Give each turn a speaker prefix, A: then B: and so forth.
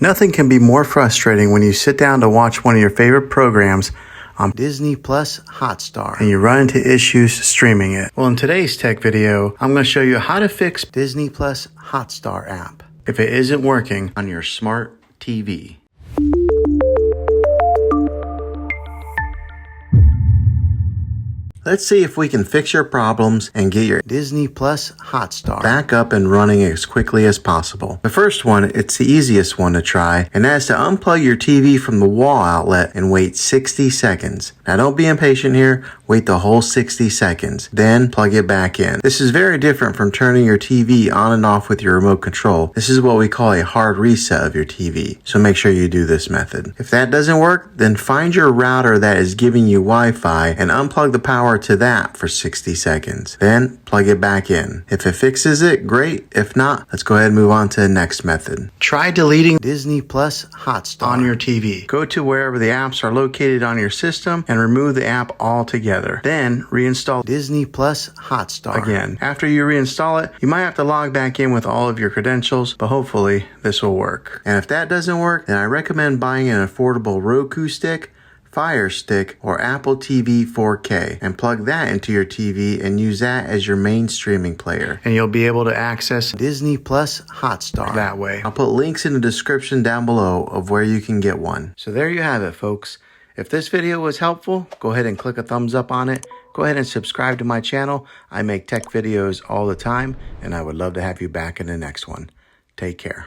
A: Nothing can be more frustrating when you sit down to watch one of your favorite programs on Disney Hotstar and you run into issues streaming it. Well, in today's tech video, I'm going to show you how to fix Disney Hotstar app if it isn't working on your smart TV. Let's see if we can fix your problems and get your Disney Hotstar back up and running as quickly as possible. The first one, it's the easiest one to try, and that's to unplug your TV from the wall outlet and wait 60 seconds. Now don't be impatient here, wait the whole 60 seconds, then plug it back in. This is very different from turning your TV on and off with your remote control. This is what we call a hard reset of your TV, so make sure you do this method. If that doesn't work, then find your router that is giving you Wi-Fi and unplug the power to that for 60 seconds. Then plug it back in. If it fixes it, great. If not, let's go ahead and move on to the next method. Try deleting Disney Hotstar on your TV. Go to wherever the apps are located on your system and remove the app altogether. Then reinstall Disney Hotstar again. After you reinstall it, you might have to log back in with all of your credentials, but hopefully this will work. And if that doesn't work, then I recommend buying an affordable Roku stick, Fire Stick, or Apple TV 4K and plug that into your TV and use that as your main streaming player. And you'll be able to access Disney Hotstar that way. I'll put links in the description down below of where you can get one. So there you have it, folks. If this video was helpful, go ahead and click a thumbs up on it. Go ahead and subscribe to my channel. I make tech videos all the time, and I would love to have you back in the next one. Take care.